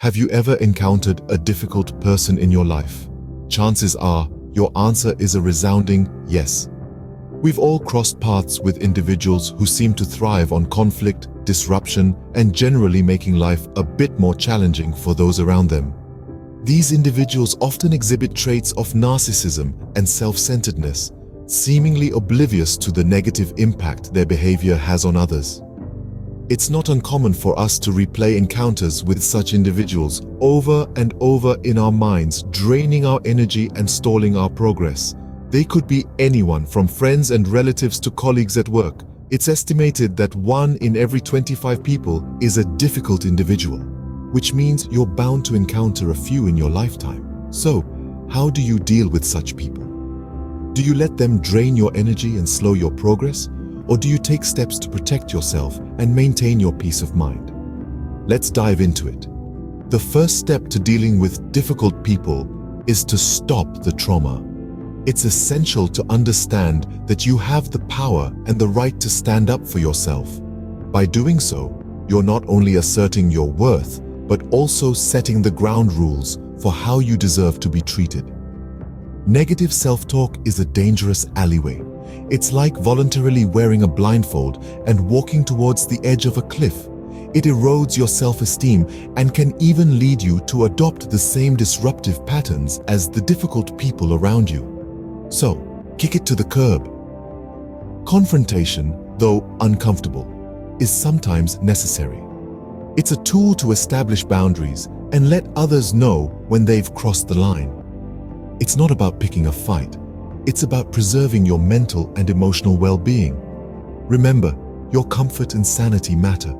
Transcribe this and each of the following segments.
Have you ever encountered a difficult person in your life? Chances are your answer is a resounding yes. We've all crossed paths with individuals who seem to thrive on conflict, disruption, and generally making life a bit more challenging for those around them. These individuals often exhibit traits of narcissism and self-centeredness, seemingly oblivious to the negative impact their behavior has on others. It's not uncommon for us to replay encounters with such individuals over and over in our minds, draining our energy and stalling our progress. They could be anyone from friends and relatives to colleagues at work. It's estimated that 1 in every 25 people is a difficult individual, which means you're bound to encounter a few in your lifetime. So, how do you deal with such people? Do you let them drain your energy and slow your progress? Or do you take steps to protect yourself and maintain your peace of mind? Let's dive into it. The first step to dealing with difficult people is to stop the trauma. It's essential to understand that you have the power and the right to stand up for yourself. By doing so, you're not only asserting your worth, but also setting the ground rules for how you deserve to be treated. Negative self-talk is a dangerous alleyway. It's like voluntarily wearing a blindfold and walking towards the edge of a cliff. It erodes your self-esteem and can even lead you to adopt the same disruptive patterns as the difficult people around you. So, kick it to the curb. Confrontation, though uncomfortable, is sometimes necessary. It's a tool to establish boundaries and let others know when they've crossed the line. It's not about picking a fight. It's about preserving your mental and emotional well-being. Remember, your comfort and sanity matter.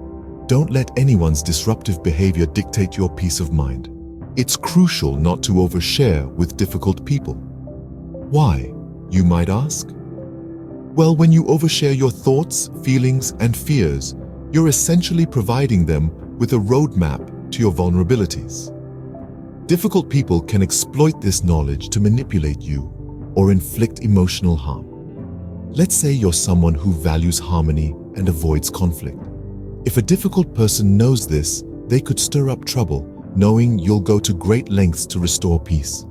Don't let anyone's disruptive behavior dictate your peace of mind. It's crucial not to overshare with difficult people. Why, you might ask? Well, when you overshare your thoughts, feelings, and fears, you're essentially providing them with a roadmap to your vulnerabilities. Difficult people can exploit this knowledge to manipulate you or inflict emotional harm. Let's say you're someone who values harmony and avoids conflict. If a difficult person knows this, they could stir up trouble, knowing you'll go to great lengths to restore peace.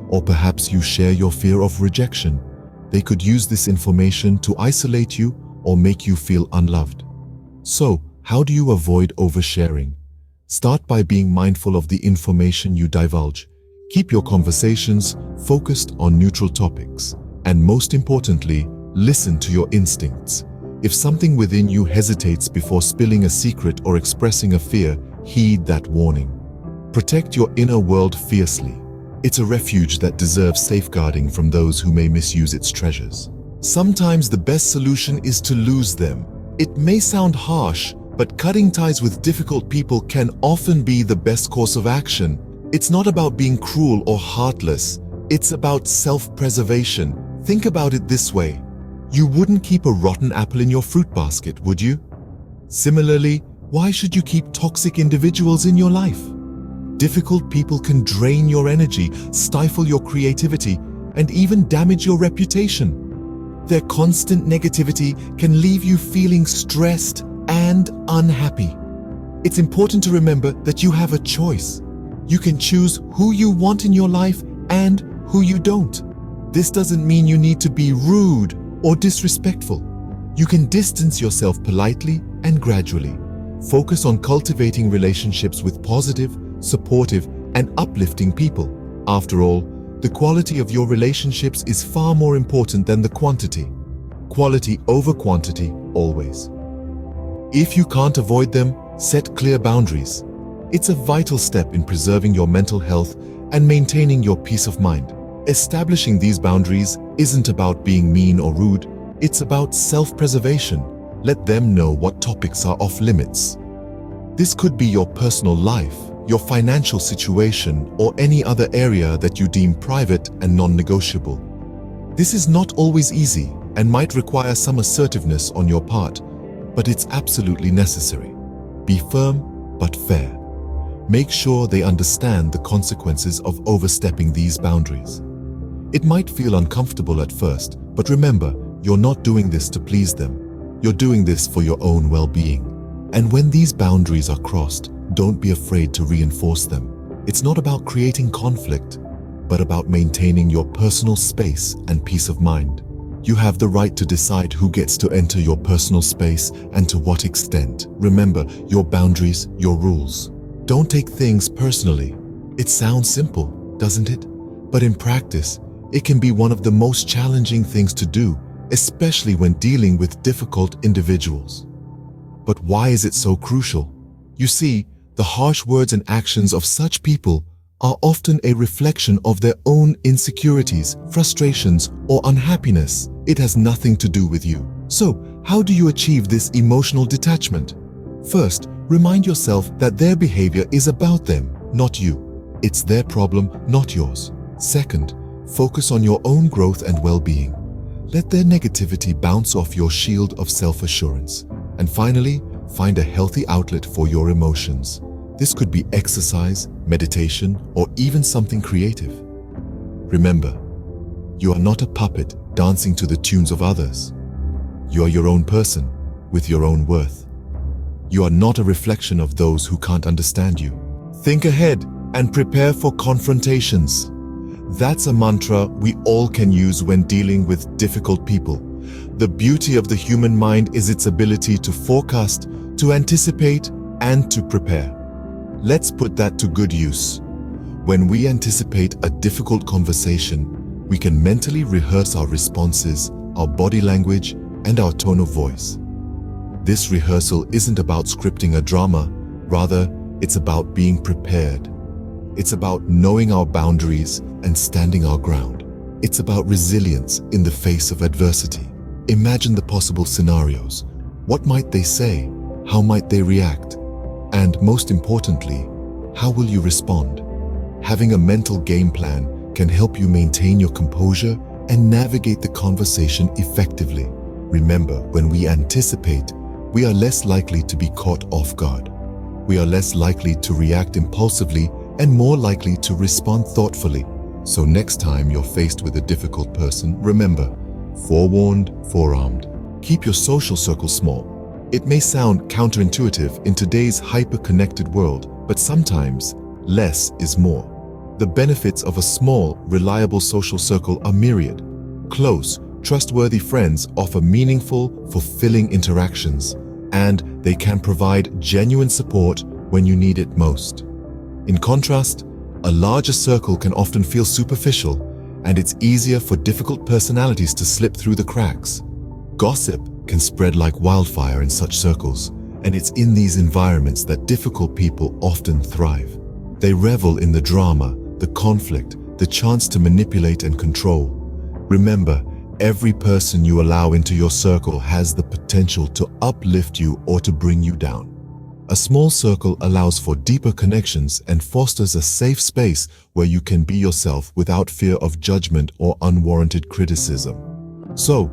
Or perhaps you share your fear of rejection. They could use this information to isolate you or make you feel unloved. So, how do you avoid oversharing? Start by being mindful of the information you divulge. Keep your conversations focused on neutral topics. And most importantly, listen to your instincts. If something within you hesitates before spilling a secret or expressing a fear, heed that warning. Protect your inner world fiercely. It's a refuge that deserves safeguarding from those who may misuse its treasures. Sometimes the best solution is to lose them. It may sound harsh, but cutting ties with difficult people can often be the best course of action. It's not about being cruel or heartless. It's about self-preservation. Think about it this way. You wouldn't keep a rotten apple in your fruit basket, would you? Similarly, why should you keep toxic individuals in your life? Difficult people can drain your energy, stifle your creativity, and even damage your reputation. Their constant negativity can leave you feeling stressed and unhappy. It's important to remember that you have a choice. You can choose who you want in your life and who you don't. This doesn't mean you need to be rude or disrespectful. You can distance yourself politely and gradually. Focus on cultivating relationships with positive, supportive, and uplifting people. After all, the quality of your relationships is far more important than the quantity. Quality over quantity, always. If you can't avoid them, set clear boundaries. It's a vital step in preserving your mental health and maintaining your peace of mind. Establishing these boundaries isn't about being mean or rude, it's about self-preservation. Let them know what topics are off limits. This could be your personal life, your financial situation, or any other area that you deem private and non-negotiable. This is not always easy and might require some assertiveness on your part, but it's absolutely necessary. Be firm but fair. Make sure they understand the consequences of overstepping these boundaries. It might feel uncomfortable at first, but remember, you're not doing this to please them. You're doing this for your own well-being. And when these boundaries are crossed, don't be afraid to reinforce them. It's not about creating conflict, but about maintaining your personal space and peace of mind. You have the right to decide who gets to enter your personal space and to what extent. Remember, your boundaries, your rules. Don't take things personally. It sounds simple, doesn't it? But in practice, it can be one of the most challenging things to do, especially when dealing with difficult individuals. But why is it so crucial? You see, the harsh words and actions of such people are often a reflection of their own insecurities, frustrations, or unhappiness. It has nothing to do with you. So, how do you achieve this emotional detachment? First, remind yourself that their behavior is about them, not you. It's their problem, not yours. Second, focus on your own growth and well-being. Let their negativity bounce off your shield of self-assurance. And finally, find a healthy outlet for your emotions. This could be exercise, meditation, or even something creative. Remember, you are not a puppet dancing to the tunes of others. You are your own person with your own worth. You are not a reflection of those who can't understand you. Think ahead and prepare for confrontations. That's a mantra we all can use when dealing with difficult people. The beauty of the human mind is its ability to forecast, to anticipate, and to prepare. Let's put that to good use. When we anticipate a difficult conversation, we can mentally rehearse our responses, our body language, and our tone of voice. This rehearsal isn't about scripting a drama, rather, it's about being prepared. It's about knowing our boundaries and standing our ground. It's about resilience in the face of adversity. Imagine the possible scenarios. What might they say? How might they react? And most importantly, how will you respond? Having a mental game plan can help you maintain your composure and navigate the conversation effectively. Remember, when we anticipate, we are less likely to be caught off guard. We are less likely to react impulsively and more likely to respond thoughtfully. So next time you're faced with a difficult person, remember, forewarned, forearmed. Keep your social circle small. It may sound counterintuitive in today's hyper-connected world, but sometimes less is more. The benefits of a small, reliable social circle are myriad. Close, trustworthy friends offer meaningful, fulfilling interactions, and they can provide genuine support when you need it most. In contrast, a larger circle can often feel superficial, and it's easier for difficult personalities to slip through the cracks. Gossip can spread like wildfire in such circles, and it's in these environments that difficult people often thrive. They revel in the drama, the conflict, the chance to manipulate and control. Remember, every person you allow into your circle has the potential to uplift you or to bring you down. A small circle allows for deeper connections and fosters a safe space where you can be yourself without fear of judgment or unwarranted criticism. So,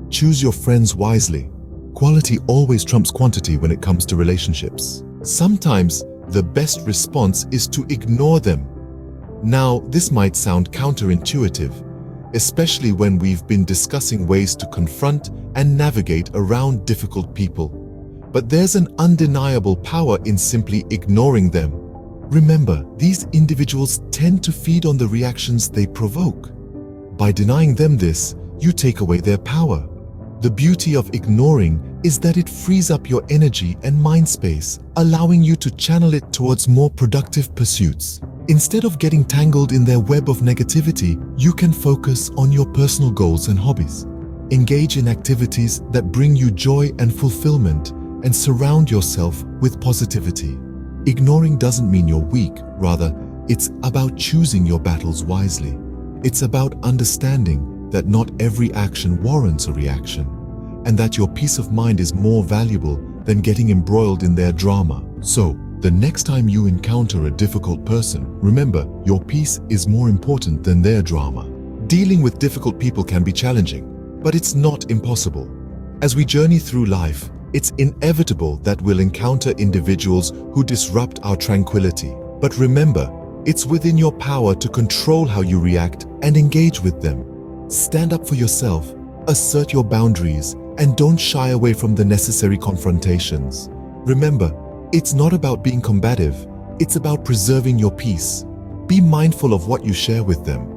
choose your friends wisely. Quality always trumps quantity when it comes to relationships. Sometimes, the best response is to ignore them. Now, this might sound counterintuitive, especially when we've been discussing ways to confront and navigate around difficult people. But there's an undeniable power in simply ignoring them. Remember, these individuals tend to feed on the reactions they provoke. By denying them this, you take away their power. The beauty of ignoring is that it frees up your energy and mind space, allowing you to channel it towards more productive pursuits. Instead of getting tangled in their web of negativity, you can focus on your personal goals and hobbies. Engage in activities that bring you joy and fulfillment, and surround yourself with positivity. Ignoring doesn't mean you're weak, rather, it's about choosing your battles wisely. It's about understanding that not every action warrants a reaction, and that your peace of mind is more valuable than getting embroiled in their drama. So, the next time you encounter a difficult person, remember, your peace is more important than their drama. Dealing with difficult people can be challenging, but it's not impossible. As we journey through life, it's inevitable that we'll encounter individuals who disrupt our tranquility. But remember, it's within your power to control how you react and engage with them. Stand up for yourself, assert your boundaries, and don't shy away from the necessary confrontations. Remember, It's not about being combative, it's about preserving your peace. Be mindful of what you share with them.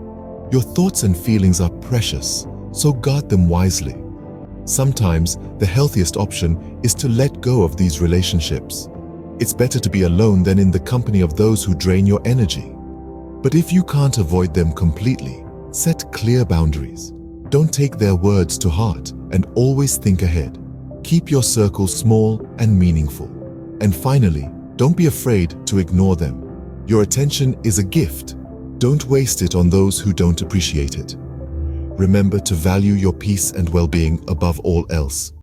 Your thoughts and feelings are precious, so guard them wisely. Sometimes, the healthiest option is to let go of these relationships. It's better to be alone than in the company of those who drain your energy. But if you can't avoid them completely, set clear boundaries. Don't take their words to heart and always think ahead. Keep your circle small and meaningful. And finally, don't be afraid to ignore them. Your attention is a gift. Don't waste it on those who don't appreciate it. Remember to value your peace and well-being above all else.